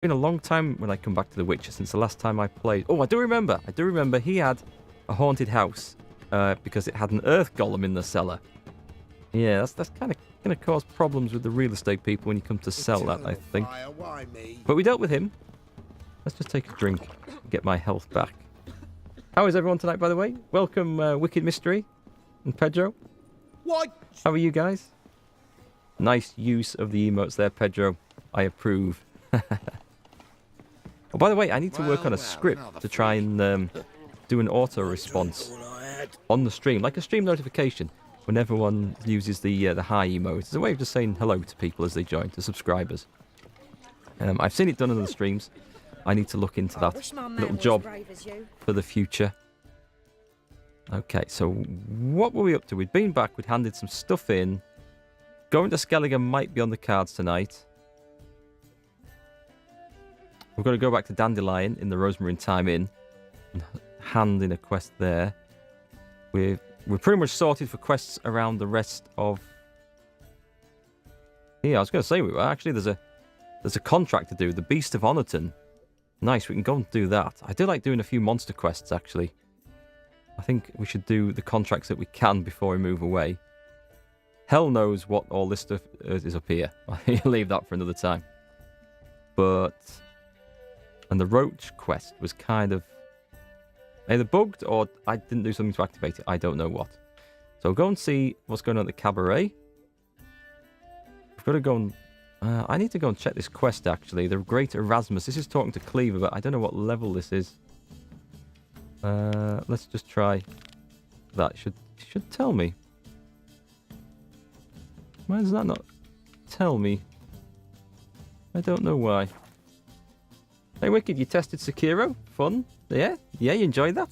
been a long time when I come back to The Witcher since the last time I played. Oh, I do remember. He had a haunted house because it had an earth golem in the cellar. Yeah, that's kind of going to cause problems with the real estate people when you come to sell that, I think. But we dealt with him. Let's just take a drink and get my health back. How is everyone tonight, by the way? Welcome, Wicked Mystery and Pedro. What? How are you guys? Nice use of the emotes there, Pedro. I approve. Oh, by the way, I need to work on a script to try and do an auto response on the stream, like a stream notification when everyone uses the hi emote. It's a way of just saying hello to people as they join, to subscribers. I've seen it done on the streams. I need to look into that little job for the future. Okay, so what were we up to? We'd been back, we'd handed some stuff in. Going to Skellige might be on the cards tonight. We've got to go back to Dandelion in the Rosemary Time Inn and hand in a quest there. We're pretty much sorted for quests around the rest of... Yeah, I was going to say we were. Actually, there's a contract to do. The Beast of Honorton. Nice, we can go and do that. I do like doing a few monster quests, actually. I think we should do the contracts that we can before we move away. Hell knows what all this stuff is up here. I'll leave that for another time. But... And the Roach quest was kind of either bugged or I didn't do something to activate it. I don't know what. So I'll go and see what's going on at the cabaret. We've got to go and... I need to go and check this quest, actually. The Great Erasmus. This is talking to Cleaver, but I don't know what level this is. Let's just try that. Should tell me. Why does that not tell me? I don't know why. Hey, Wicked, you tested Sekiro? Fun? Yeah? Yeah, you enjoyed that?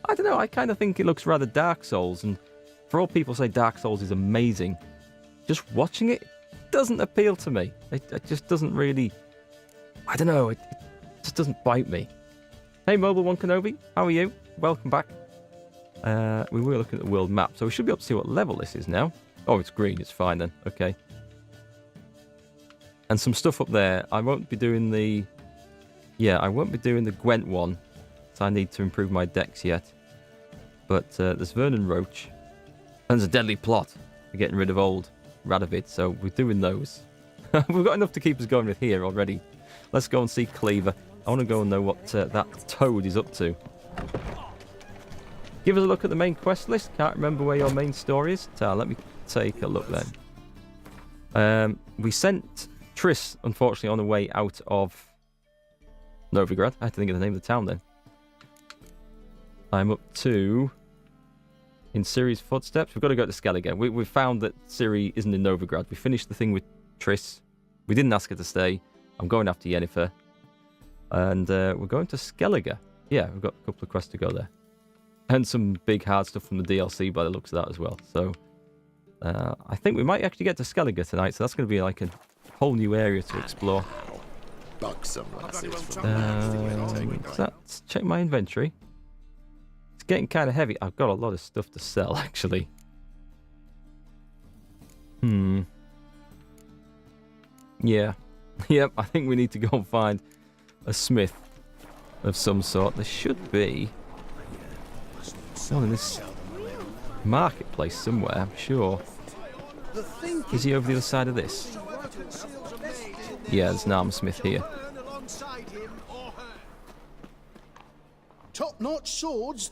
I don't know, I kind of think it looks rather Dark Souls, and for all people say Dark Souls is amazing, just watching it doesn't appeal to me. It just doesn't really... I don't know, it just doesn't bite me. Hey, Mobile One Kenobi, how are you? Welcome back. We were looking at the world map, so we should be able to see what level this is now. Oh, it's green, it's fine then, okay. And some stuff up there. I won't be doing the... Yeah, I won't be doing the Gwent one, so I need to improve my decks yet. But there's Vernon Roach, and there's a deadly plot for getting rid of old Radovid, so we're doing those. We've got enough to keep us going with here already. Let's go and see Cleaver. I want to go and know what that toad is up to. Give us a look at the main quest list. Can't remember where your main story is. Let me take a look then. We sent Triss, unfortunately, on the way out of Novigrad. I had to think of the name of the town then. I'm up to... In Ciri's footsteps. We've got to go to Skellige. We've found that Ciri isn't in Novigrad. We finished the thing with Triss. We didn't ask her to stay. I'm going after Yennefer. And we're going to Skellige. Yeah, we've got a couple of quests to go there. And some big hard stuff from the DLC by the looks of that as well. So, I think we might actually get to Skellige tonight. So that's going to be like a whole new area to explore. Let's check my inventory. It's getting kind of heavy. I've got a lot of stuff to sell, actually. Yeah. Yep, I think we need to go and find a smith of some sort. There should be one in this marketplace somewhere, I'm sure. Is he over the other side of this? Yeah, there's an armorsmith here. Top-notch swords.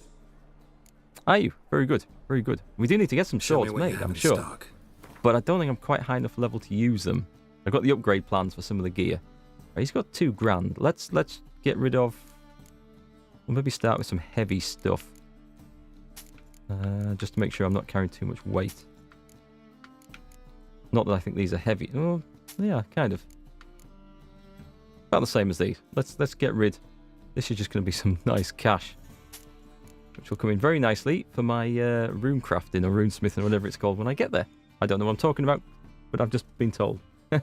Are you? Very good. Very good. We do need to get some swords made, I'm sure. But I don't think I'm quite high enough level to use them. I've got the upgrade plans for some of the gear. Right, he's got 2 grand. Let's get rid of... We'll maybe start with some heavy stuff. Just to make sure I'm not carrying too much weight. Not that I think these are heavy. Oh, yeah, kind of. About the same as these. Let's get rid. This is just going to be some nice cash, which will come in very nicely for my rune crafting or rune smithing or whatever it's called when I get there. I don't know what I'm talking about, but I've just been told. You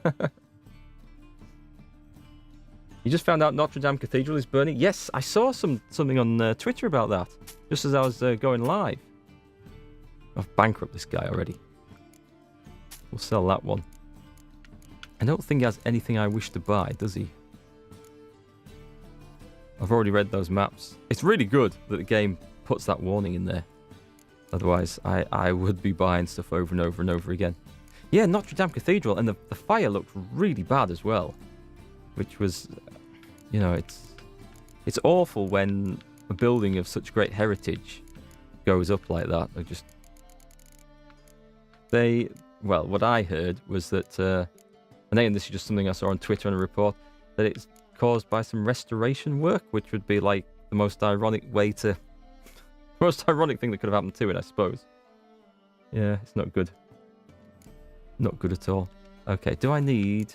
just found out Notre Dame Cathedral is burning? Yes, I saw something on Twitter about that, just as I was going live. I've bankrupted this guy already. We'll sell that one. I don't think he has anything I wish to buy, does he? I've already read those maps. It's really good that the game puts that warning in there. Otherwise, I would be buying stuff over and over and over again. Yeah, Notre Dame Cathedral, and the fire looked really bad as well. Which was, you know, it's awful when a building of such great heritage goes up like that. Well, what I heard was that, and again, this is just something I saw on Twitter in a report, that it's caused by some restoration work, which would be like the most ironic thing that could have happened to it, I suppose. Yeah, it's not good. Not good at all. Okay, do I need...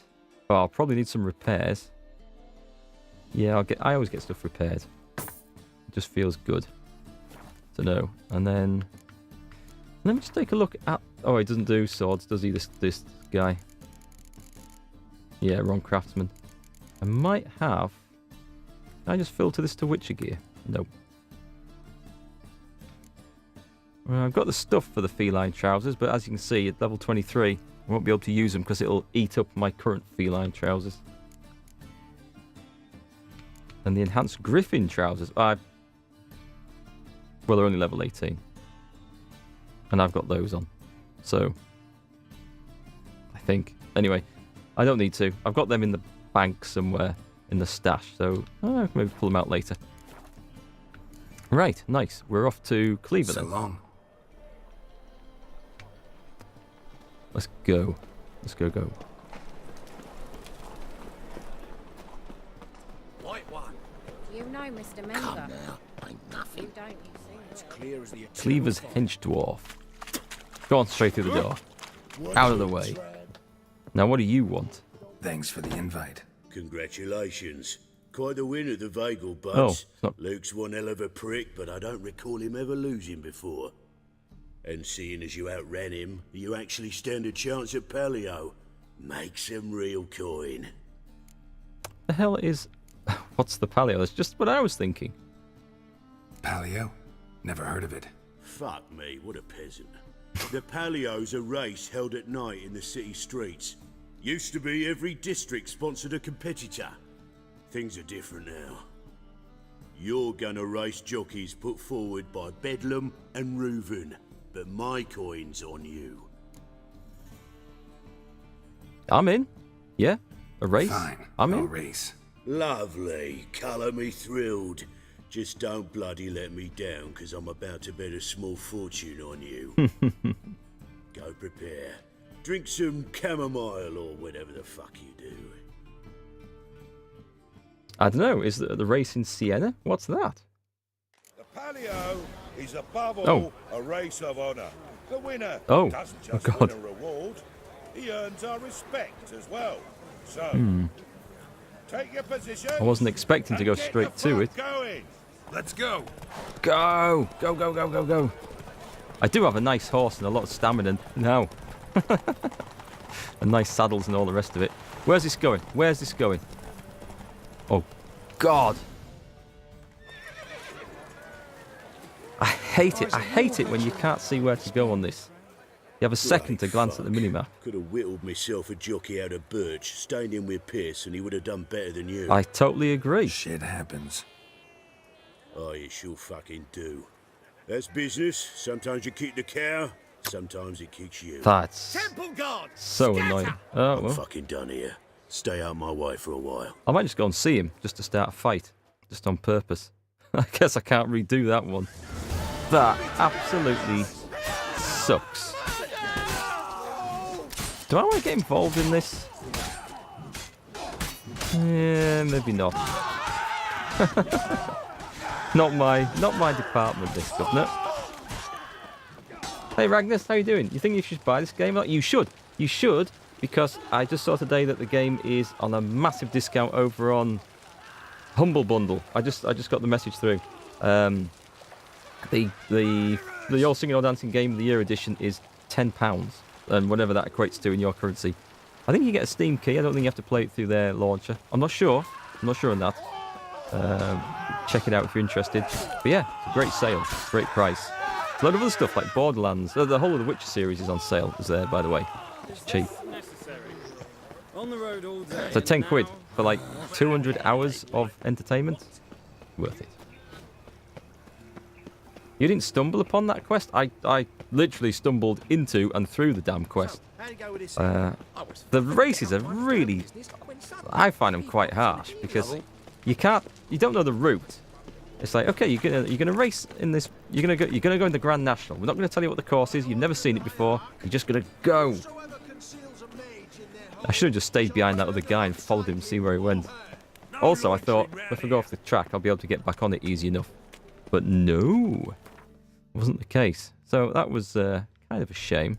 Oh, I'll probably need some repairs. Yeah, I always get stuff repaired. It just feels good to know. And then... Let me just take a look at... Oh, he doesn't do swords, does he, this guy? Yeah, wrong craftsman. I might have... Can I just filter this to Witcher gear? Nope. Well, I've got the stuff for the feline trousers, but as you can see, at level 23, I won't be able to use them because it'll eat up my current feline trousers. And the enhanced griffin trousers, well, they're only level 18. And I've got those on. So, I think. Anyway, I don't need to. I've got them in the bank somewhere in the stash, so I can maybe pull them out later. Right, nice. We're off to Cleaver then. So long. Let's go. Let's go. White one. You know, Mr. Come Menga. now. Ain't nothing. You don't, you see. It's clear as the eternal Cleaver's fire. hench dwarf. Go on, straight through the door. Out of the way. Now, what do you want? Thanks for the invite. Congratulations. Quite the win at the Vagel, Oh, Buds. it's not... Luke's one hell of a prick, but I don't recall him ever losing before. And seeing as you outran him, you actually stand a chance at Palio. Make some real coin. The hell is... What's the Palio? That's just what I was thinking. Palio? Never heard of it. Fuck me, what a peasant. The Palio's a race held at night in the city streets. Used to be every district sponsored a competitor. Things are different now. You're gonna race jockeys put forward by Bedlam and Reuven, but my coin's on you. I'm in. Yeah, a race. Fine. I'm I'll in. race. Lovely, colour me thrilled. Just don't bloody let me down, because I'm about to bet a small fortune on you. Go prepare. Drink some chamomile or whatever the fuck you do. I don't know. Is the race in Siena? What's that? The Palio is above all Oh. a race of honour. The winner Oh. doesn't Oh, just God. win a reward, he earns our respect as well. So, take your position. I wasn't expecting to go straight to it. Going. Let's go. Go! Go! I do have a nice horse and a lot of stamina now. And nice saddles and all the rest of it. Where's this going? Oh, God. I hate it when you can't see where to go on this. You have a second to glance at the minimap. Could have whittled myself a jockey out of birch, stayed in with Pierce, and he would have done better than you. I totally agree. Shit happens. Oh, you sure fucking do. That's business. Sometimes you kick the cow, sometimes it kicks you. That's Temple guard. so annoying. Oh, I'm well. fucking done here. Stay out my way for a while. I might just go and see him just to start a fight. Just on purpose. I guess I can't redo that one. That absolutely sucks. Do I want to get involved in this? Yeah, maybe not. Not my department, this, governor. Hey, Ragnus, how you doing? You think you should buy this game? Like, you should. You should, because I just saw today that the game is on a massive discount over on Humble Bundle. I just got the message through. The All Singing All Dancing Game of the Year edition is £10, and whatever that equates to in your currency. I think you get a Steam key. I don't think you have to play it through their launcher. I'm not sure on that. Check it out if you're interested. But yeah, it's a great sale, great price. A lot of other stuff like Borderlands. The whole of the Witcher series is on sale. Is there, by the way. It's cheap. On the road all day. So £10 for like 200 hours of entertainment. worth it. You didn't stumble upon that quest? I literally stumbled into and through the damn quest. How'd it go with this? The races are really, I find them quite harsh because you don't know the route. It's like, okay, you're gonna race in this, you're gonna go in the Grand National. We're not gonna tell you what the course is. You've never seen it before. You're just gonna go. I should have just stayed behind that other guy and followed him and see where he went. Also, I thought if I go off the track, I'll be able to get back on it easy enough. But no, wasn't the case. So that was kind of a shame.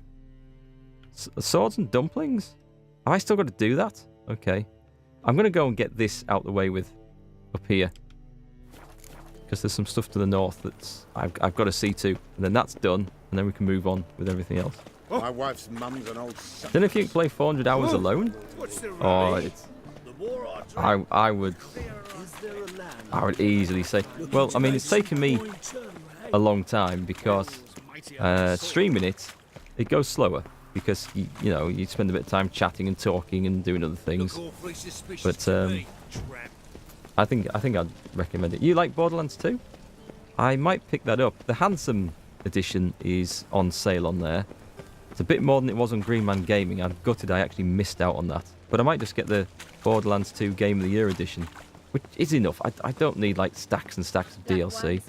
Swords and dumplings? Have I still got to do that? Okay. I'm going to go and get this out the way with up here. Because there's some stuff to the north that's I've got to see to. And then that's done. And then we can move on with everything else. My wife's mum's an old Don't know if you can play 400 hours alone. Or it's... I would easily say... Well, I mean, it's taken me a long time because streaming it goes slower. Because, you spend a bit of time chatting and talking and doing other things. But I think I'd recommend it. You like Borderlands 2? I might pick that up. The Handsome edition is on sale on there. It's a bit more than it was on Green Man Gaming. I'm gutted I actually missed out on that. But I might just get the Borderlands 2 Game of the Year edition. Which is enough. I don't need like stacks and stacks of DLC.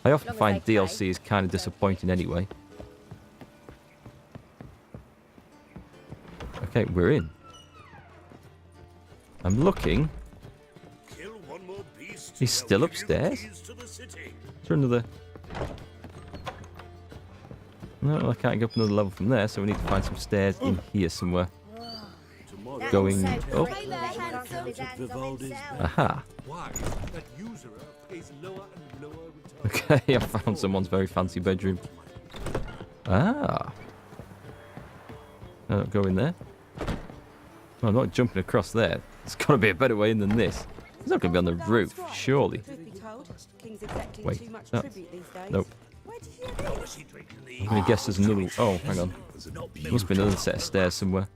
I often find DLC is kind of disappointing anyway. Okay, we're in. I'm looking. He's still upstairs? Is there another... No, I can't go up another level from there, so we need to find some stairs in here somewhere. Going up. Aha. Okay, I found someone's very fancy bedroom. Ah. No, go in there. Oh, I'm not jumping across there. There's got to be a better way in than this. It's not going to be on the roof, surely. Wait. No. Nope. I'm going to guess there's another... Oh, hang on. Must be another set of stairs somewhere.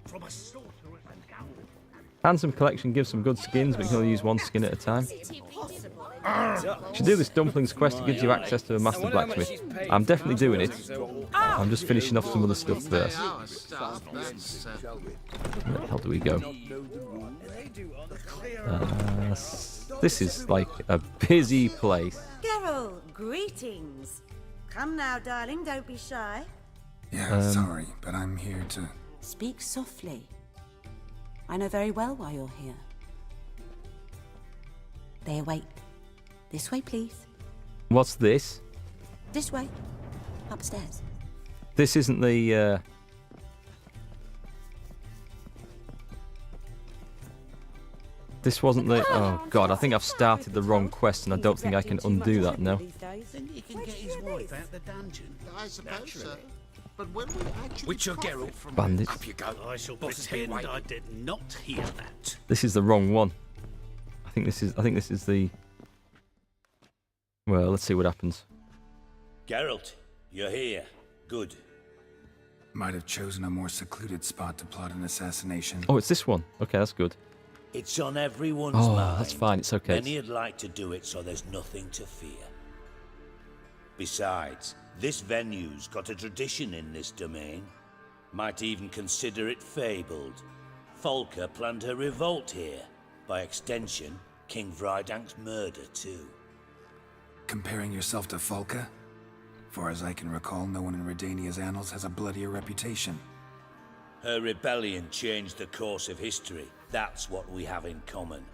Handsome collection gives some good skins, but you can only use one skin at a time. Should do this dumplings quest. It gives you access to a master blacksmith. I'm definitely doing it. I'm just finishing off some other stuff first. Where the hell do we go? This is like a busy place. Geralt, greetings. Come now, darling, don't be shy. Yeah, sorry, but I'm here to... Speak softly. I know very well why you're here. They await. This way, please. What's this? This way. Upstairs. This isn't the... This wasn't the... Oh, God, I think I've started the wrong quest, and I don't think I can undo that now. Then he can get his wife out the dungeon. I suppose so. But when we actually Witcher Geralt from Bandit. Up you go. I shall pretend I did not hear that. This is the wrong one. I think this is the... Well, let's see what happens. Geralt, you're here. Good. Might have chosen a more secluded spot to plot an assassination. Oh, it's this one. Okay, that's good. It's on everyone's Oh, mind. that's fine. It's okay. Many'd like to do it, so there's nothing to fear. Besides, this venue's got a tradition in this domain. Might even consider it fabled. Folka planned her revolt here. By extension, King Vrydank's murder too. Comparing yourself to Folka? Far as I can recall, no one in Redania's annals has a bloodier reputation. Her rebellion changed the course of history. That's what we have in common.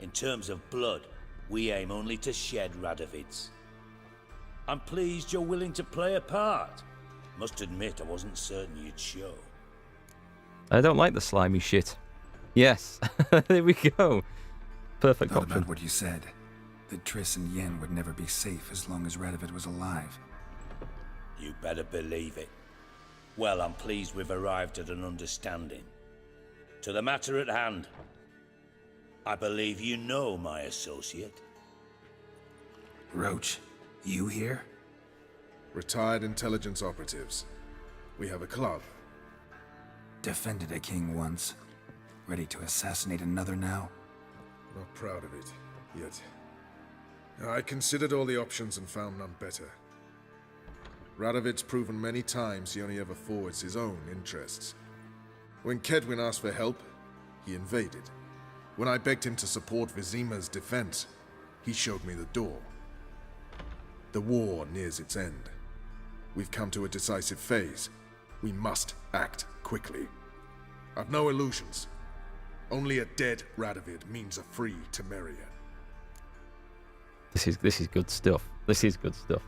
In terms of blood, we aim only to shed Radovid's. I'm pleased you're willing to play a part. Must admit, I wasn't certain you'd show. I don't like the slimy shit. Yes, there we go. Perfect Thought option. about what you said. That Triss and Yen would never be safe as long as Radovid was alive. You better believe it. Well, I'm pleased we've arrived at an understanding. To the matter at hand. I believe you know my associate. Roach, you here? Retired intelligence operatives. We have a club. Defended a king once. Ready to assassinate another now? Not proud of it, yet I considered all the options and found none better. Radovid's proven many times he only ever forwards his own interests. When Kedwin asked for help, he invaded. When I begged him to support Vizima's defense, he showed me the door. The war nears its end. We've come to a decisive phase. We must act quickly. I've no illusions. Only a dead Radovid means a free Temeria. This is good stuff. This is good stuff.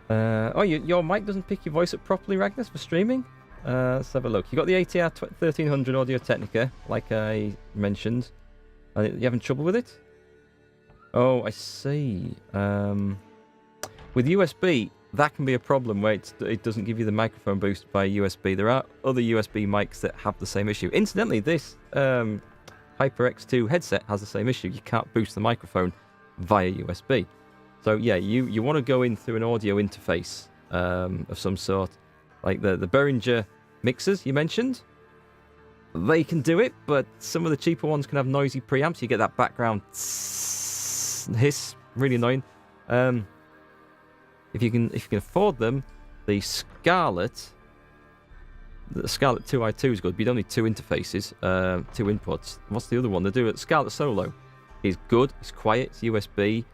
Your mic doesn't pick your voice up properly, Ragnus, for streaming? Let's have a look. You got the ATR 1300 Audio Technica, like I mentioned. You having trouble with it? Oh, I see. With USB, that can be a problem where it doesn't give you the microphone boost via USB. There are other USB mics that have the same issue. Incidentally, this HyperX 2 headset has the same issue. You can't boost the microphone via USB. So yeah, you want to go in through an audio interface of some sort, like the Behringer mixers you mentioned. They can do it, but some of the cheaper ones can have noisy preamps. You get that background hiss, really annoying. If you can afford them, the Scarlett 2i2 is good, but you don't need two interfaces, two inputs. What's the other one? They do it. Scarlett Solo is good. It's quiet. It's USB.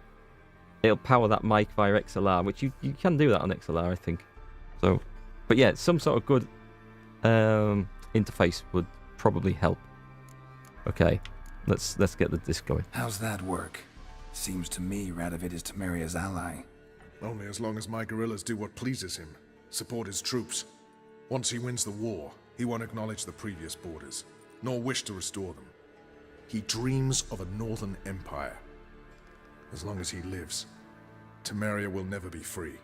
It'll power that mic via XLR, which you can do that on XLR, I think. So, but yeah, some sort of good interface would probably help. Okay, let's get the disc going. How's that work? Seems to me Radovid is Temeria's ally. Only as long as my guerrillas do what pleases him, support his troops. Once he wins the war, he won't acknowledge the previous borders, nor wish to restore them. He dreams of a northern empire. As long as he lives, Temeria will never be free.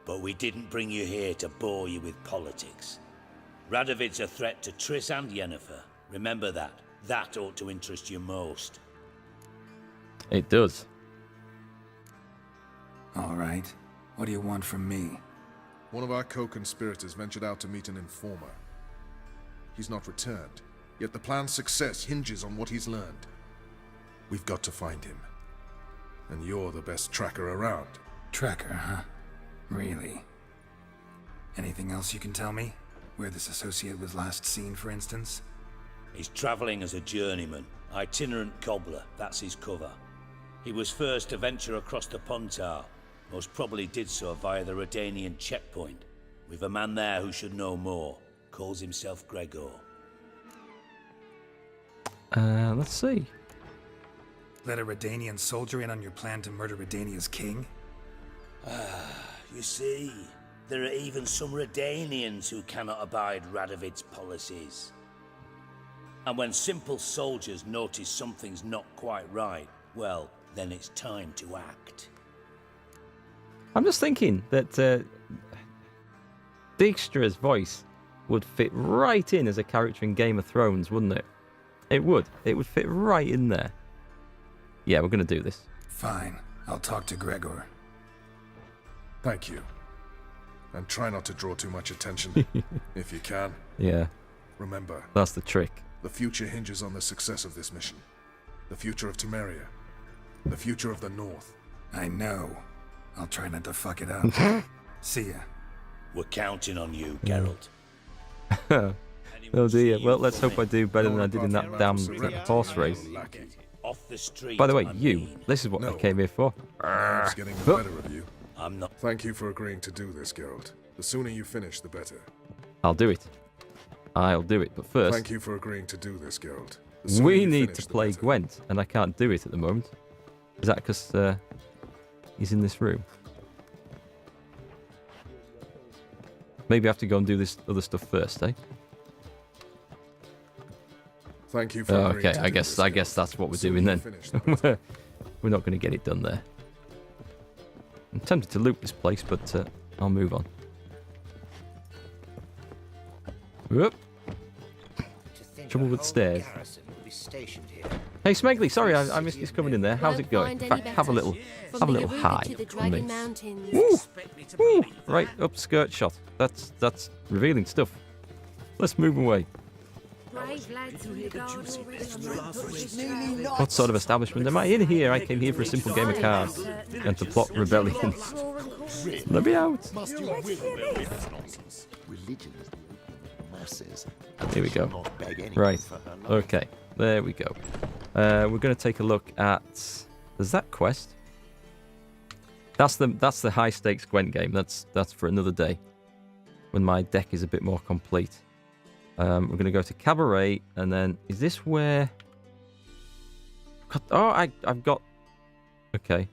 But we didn't bring you here to bore you with politics. Radovid's a threat to Triss and Yennefer. Remember that. That ought to interest you most. It does. All right. What do you want from me? One of our co-conspirators ventured out to meet an informer. He's not returned, yet the plan's success hinges on what he's learned. We've got to find him. And you're the best tracker around. Tracker, huh? Really? Anything else you can tell me? Where this associate was last seen, for instance? He's traveling as a journeyman, itinerant cobbler, that's his cover. He was first to venture across the Pontar, most probably did so via the Redanian checkpoint. We've a man there who should know more, calls himself Gregor. Let's see. Let a Redanian soldier in on your plan to murder Redania's king? You see, there are even some Redanians who cannot abide Radovid's policies. And when simple soldiers notice something's not quite right, well, then it's time to act. I'm just thinking that Dijkstra's voice would fit right in as a character in Game of Thrones, wouldn't it? It would. It would fit right in there. Yeah, we're going to do this. Fine. I'll talk to Gregor. Thank you. And try not to draw too much attention, if you can. Yeah. Remember, That's the trick. the future hinges on the success of this mission. The future of Temeria. The future of the North. I know. I'll try not to fuck it up. See ya. We're counting on you, Geralt. Oh dear. Well, let's hope I do better than I did in that damn horse race. Off the street. By the way, I you. mean. This is what I No. came here for. It's getting the better of you. I'm not. Thank you for agreeing to do this, Geralt. The sooner you finish, the better. I'll do it. I'll do it. But first, Thank you for agreeing to do this, Geralt. The sooner we you need finish, to the play better. Gwent, and I can't do it at the moment. Is that because he's in this room? Maybe I have to go and do this other stuff first, eh? Thank you for Oh, agreeing okay, to I do guess this, I Geralt. guess that's what we're The sooner doing you then. finish, the better. We're not going to get it done there. I'm tempted to loot this place, but I'll move on. Whoop. Trouble with stairs. Hey Smeggly, sorry I missed this coming in there. How's it going? In fact, have a little high on me. Woo! Woo! Right, up skirt shot. That's revealing stuff. Let's move away. Brave lads in the guard already. What sort of establishment am I in here? I came here for a simple game of cards and to plot rebellion. Let me out. Religion is masses. Here we go. Right. Okay. There we go. We're going to take a look at... There's that quest. That's the high stakes Gwent game. That's for another day, when my deck is a bit more complete. We're going to go to Cabaret, and then is this where? Oh, I've got. Okay.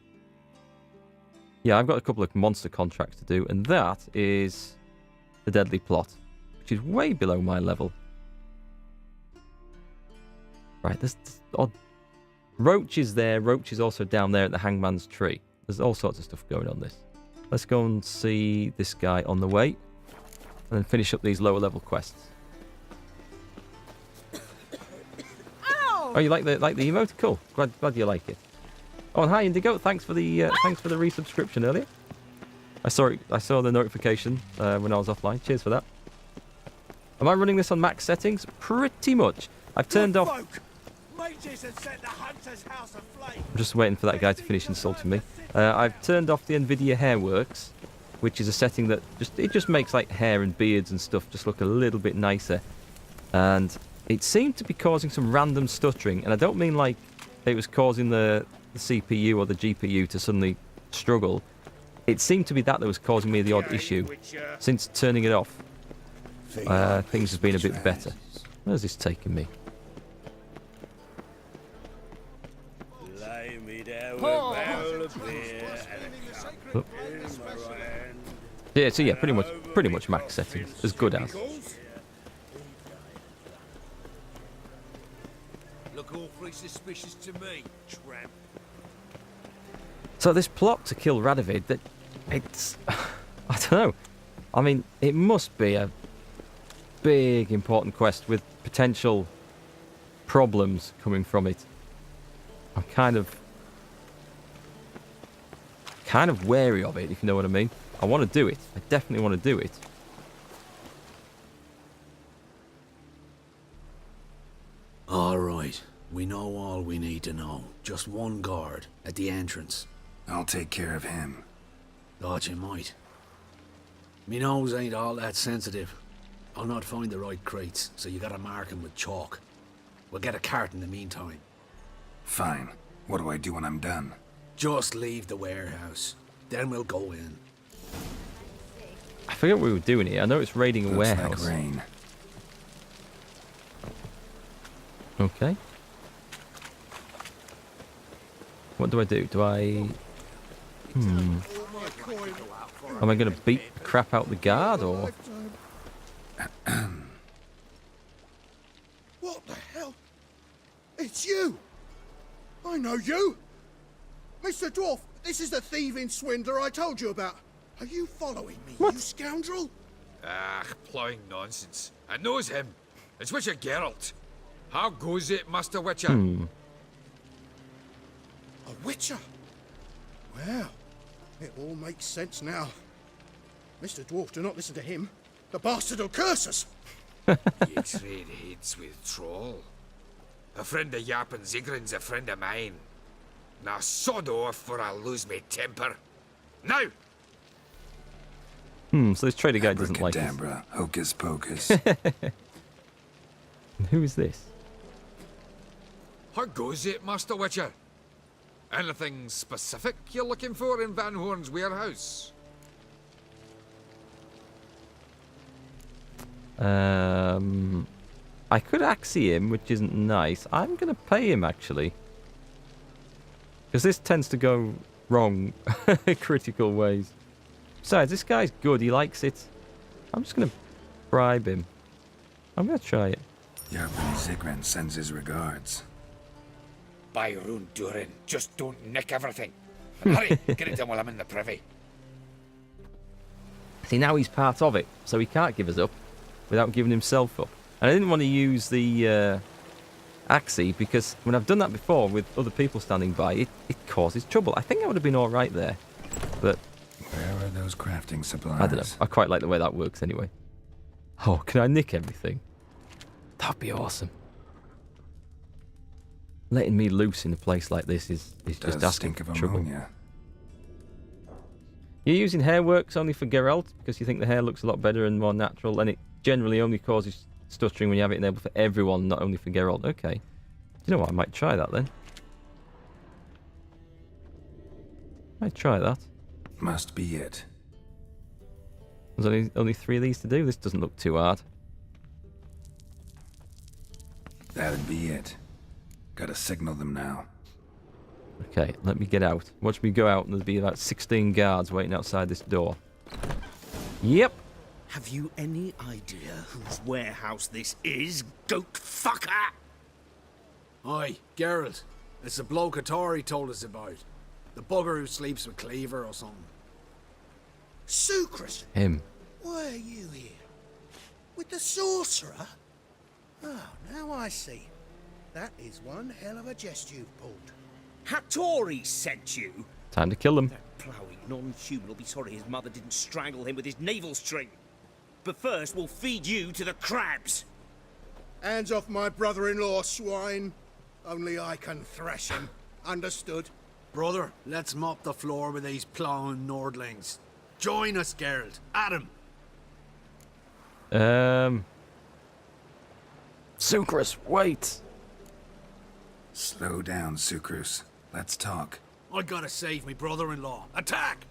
Yeah, I've got a couple of monster contracts to do, and that is the Deadly Plot, which is way below my level. Right, there's odd. Roach is there. Roach is also down there at the Hangman's Tree. There's all sorts of stuff going on this. Let's go and see this guy on the way, and then finish up these lower level quests. Oh, you like the emote? Cool. Glad you like it. Oh, and hi Indigo. Thanks for the resubscription earlier. I saw the notification when I was offline. Cheers for that. Am I running this on max settings? Pretty much. I've turned off. I'm just waiting for that guy to finish insulting me. I've turned off the NVIDIA Hairworks, which is a setting that just makes like hair and beards and stuff just look a little bit nicer. And it seemed to be causing some random stuttering, and I don't mean like it was causing the CPU or the GPU to suddenly struggle. It seemed to be that was causing me the odd issue. Since turning it off, things have been a bit better. Where's this taking me? Oh. Yeah, so yeah, pretty much max settings, as good as. Look awfully suspicious to me, tramp. So this plot to kill Radovid, it's I don't know. I mean, it must be a big important quest with potential problems coming from it. I'm kind of wary of it, if you know what I mean. I want to do it. I definitely want to do it. All right. We know all we need to know. Just one guard at the entrance. I'll take care of him. Thought you might. Me nose ain't all that sensitive. I'll not find the right crates, so you gotta mark him with chalk. We'll get a cart in the meantime. Fine. What do I do when I'm done? Just leave the warehouse. Then we'll go in. I forget what we were doing here. I know it's raiding a Looks warehouse. like rain. Okay. What do I do? Do I... Am I going to beat the crap out the guard, or... What the hell? It's you! I know you! Mr. Dwarf, this is the thieving swindler I told you about. Are you following me, you scoundrel? Ah, ploughing nonsense. I knows him. It's Witcher Geralt. How goes it, Master Witcher? A witcher? Well, it all makes sense now. Mr. Dwarf, do not listen to him. The bastard will curse us. You trade heads with troll. A friend of Yap and Zigrin's a friend of mine. Now sod off or I'll lose my temper. Now! So this trader guy doesn't like us. Abracadabra, hocus pocus. Who is this? How goes it, Master Witcher? Anything specific you're looking for in Van Horn's warehouse? I could axie him, which isn't nice. I'm going to pay him, actually. Because this tends to go wrong critical ways. Besides, this guy's good. He likes it. I'm just going to bribe him. I'm going to try it. Yarpen Zigrin sends his regards. By Rune Durin, just don't nick everything. And hurry, get it done while I'm in the privy. See, now he's part of it, so he can't give us up without giving himself up. And I didn't want to use the axie because when I've done that before with other people standing by, it causes trouble. I think I would have been all right there, but Where are those crafting supplies? I don't know. I quite like the way that works anyway. Oh, can I nick everything? That'd be awesome. Letting me loose in a place like this is just asking for trouble. Ammonia. You're using hair works only for Geralt because you think the hair looks a lot better and more natural, and it generally only causes stuttering when you have it enabled for everyone, not only for Geralt. Okay. You know what? I might try that then. Might try that. Must be it. There's only 3 of these to do. This doesn't look too hard. That'd be it. Gotta signal them now. Okay, let me get out. Watch me go out and there'll be about 16 guards waiting outside this door. Yep. Have you any idea whose warehouse this is, goat fucker? Oi, Geralt. It's the bloke Atari told us about. The bugger who sleeps with Cleaver or something. Sucrus, Him. why are you here? With the sorcerer? Oh, now I see. That is one hell of a jest you've pulled. Hattori sent you? Time to kill them. That ploughing non-human will be sorry his mother didn't strangle him with his navel string. But first, we'll feed you to the crabs. Hands off my brother-in-law, swine. Only I can thrash him. Understood? Brother, let's mop the floor with these plowing Nordlings. Join us, Geralt. Adam. Sucrus, wait. Slow down, Sucrus. Let's talk. I gotta save me brother-in-law. Attack!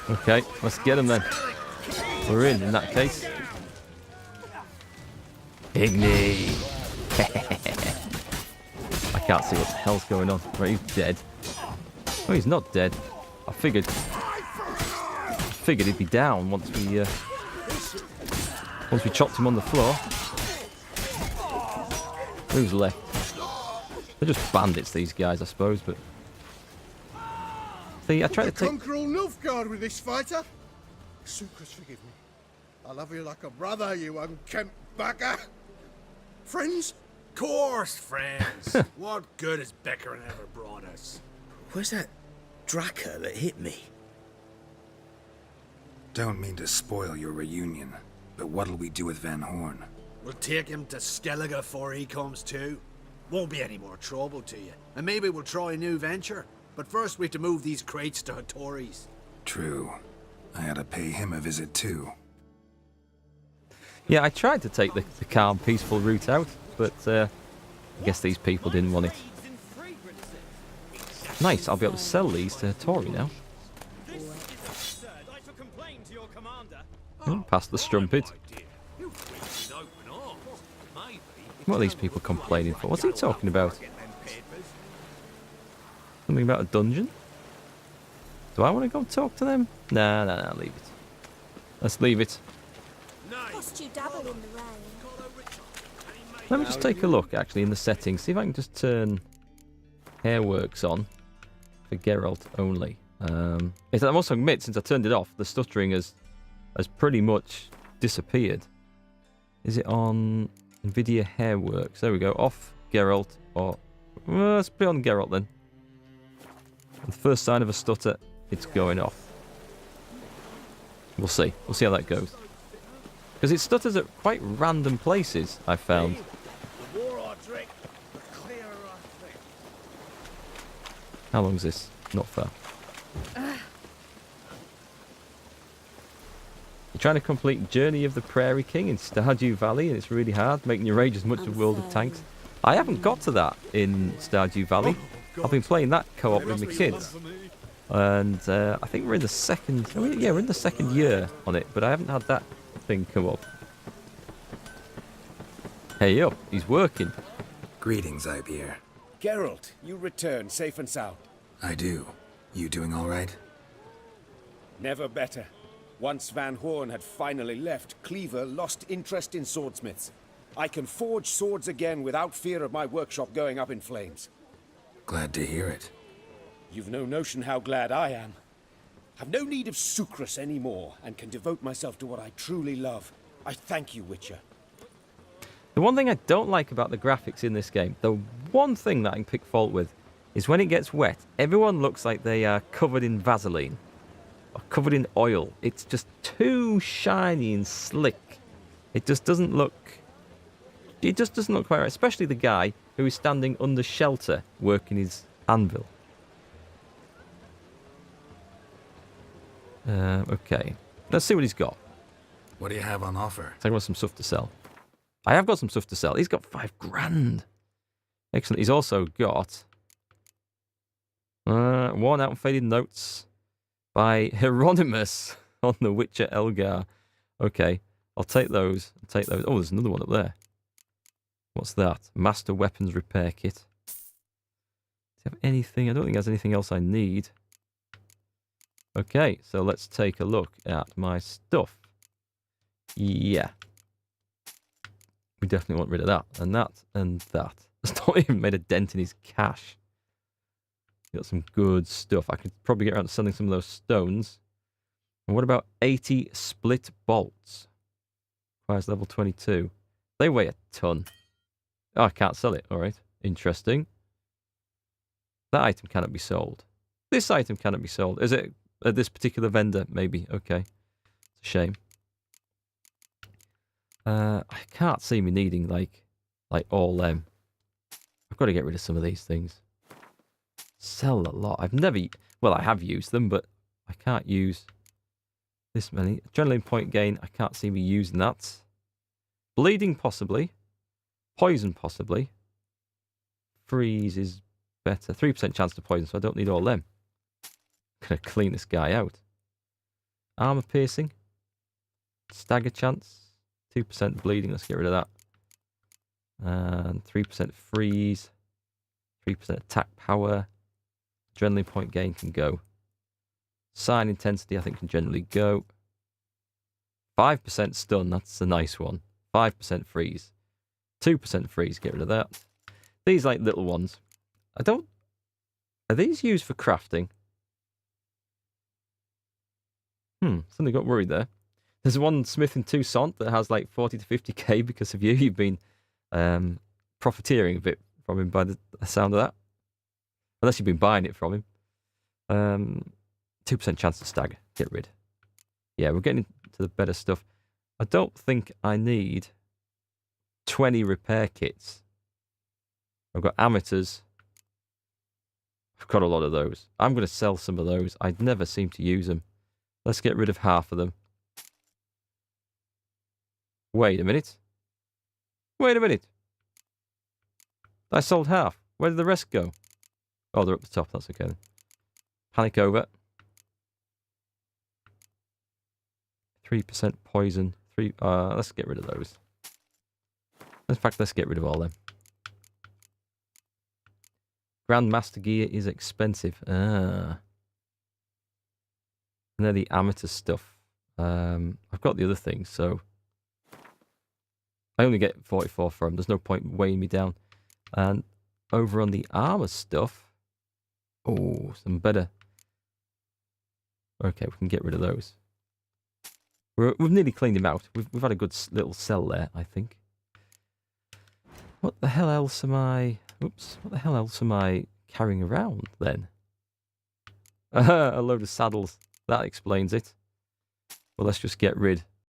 Okay, let's get him then. We're in that case. Igni! I can't see what the hell's going on. Right, he's dead. Oh, he's not dead. I figured he'd be down once we chopped him on the floor. Who's left? They're just bandits, these guys, I suppose, but... See, I tried to take... Conquer all Novigrad with this fighter? Sucrus, forgive me. I love you like a brother, you unkempt bugger. Friends? Course, friends. What good has Beckerin ever brought us? Where's that Draka that hit me? Don't mean to spoil your reunion, but what'll we do with Van Horn? We'll take him to Skellige before he comes too. Won't be any more trouble to you. And maybe we'll try a new venture. But first we have to move these crates to Hattori's. True. I had to pay him a visit too. Yeah, I tried to take the calm, peaceful route out, but I guess these people didn't want it. Nice, I'll be able to sell these to Hattori now. Past the strumpet. What are these people complaining for? What's he talking about? Something about a dungeon? Do I want to go talk to them? Nah, leave it. Let's leave it. Let me just take a look, actually, in the settings. See if I can just turn Hairworks on for Geralt only. I must admit, since I turned it off, the stuttering has pretty much disappeared. Is it on NVIDIA Hairworks? There we go. Off Geralt, or... Well, let's put it on Geralt then. The first sign of a stutter, it's going off. We'll see. We'll see how that goes. Because it stutters at quite random places, I found. How long is this? Not far. You're trying to complete Journey of the Prairie King in Stardew Valley, and it's really hard, making you rage as much as World of Tanks. I haven't got to that in Stardew Valley. I've been playing that co-op with my kids. And I think we're in the second... Oh, yeah, we're in the second year on it, but I haven't had that thing come up. Hey up, he's working. Greetings, Ibeer. Geralt, you return safe and sound. I do. You doing all right? Never better. Once Van Horn had finally left, Cleaver lost interest in swordsmiths. I can forge swords again without fear of my workshop going up in flames. Glad to hear it. You've no notion how glad I am. I've no need of Sucrus anymore, and can devote myself to what I truly love. I thank you, Witcher. The one thing I don't like about the graphics in this game, the one thing that I can pick fault with, is when it gets wet, everyone looks like they are covered in Vaseline. Or covered in oil. It's just too shiny and slick. It just doesn't look It just doesn't look quite right, especially the guy who is standing under shelter working his anvil. Okay, let's see what he's got. What do you have on offer? I've got some stuff to sell. I have got some stuff to sell. He's got 5 grand. Excellent. He's also got worn out and faded notes by Hieronymus on the Witcher Elgar. Okay, I'll take those. Oh, there's another one up there. What's that? Master Weapons Repair Kit. Does he have anything? I don't think he has anything else I need. Okay, so let's take a look at my stuff. Yeah. We definitely want rid of that, and that, and that. It's not even made a dent in his cash. Got some good stuff. I could probably get around to selling some of those stones. And what about 80 split bolts? Requires level 22. They weigh a ton. Oh, I can't sell it. All right. Interesting. That item cannot be sold. This item cannot be sold. Is it at this particular vendor? Maybe. Okay. It's a shame. I can't see me needing like all them. I've got to get rid of some of these things. Sell a lot. I've never... Well, I have used them, but I can't use this many. Adrenaline point gain, I can't see me using that. Bleeding, possibly. Poison, possibly. Freeze is better. 3% chance to poison, so I don't need all them. I'm going to clean this guy out. Armor piercing. Stagger chance. 2% bleeding, let's get rid of that. And 3% freeze. 3% attack power. Adrenaline point gain can go. Sign intensity, I think, can generally go. 5% stun, that's a nice one. 5% freeze. 2% freeze, get rid of that. These like little ones. Are these used for crafting? Suddenly got worried there. There's one smith in Toussaint that has like 40 to 50k because of you. You've been profiteering a bit from him by the sound of that. Unless you've been buying it from him. 2% chance to stagger. Get rid. Yeah, we're getting into the better stuff. I don't think I need 20 repair kits. I've got amateurs. I've got a lot of those. I'm going to sell some of those. I never seem to use them. Let's get rid of half of them. Wait a minute. Wait a minute. I sold half. Where did the rest go? Oh, they're up the top. That's okay then. Panic over. 3% poison. Let's get rid of those. In fact, let's get rid of all them. Grandmaster gear is expensive. And they're the amateur stuff. I've got the other things, so I only get 44 for them. There's no point weighing me down. And over on the armor stuff, oh, some better. Okay, we can get rid of those. We've nearly cleaned him out. We've had a good little sell there, I think. What the hell else am I... Oops. What the hell else am I carrying around, then? A load of saddles. That explains it. Well, let's just get rid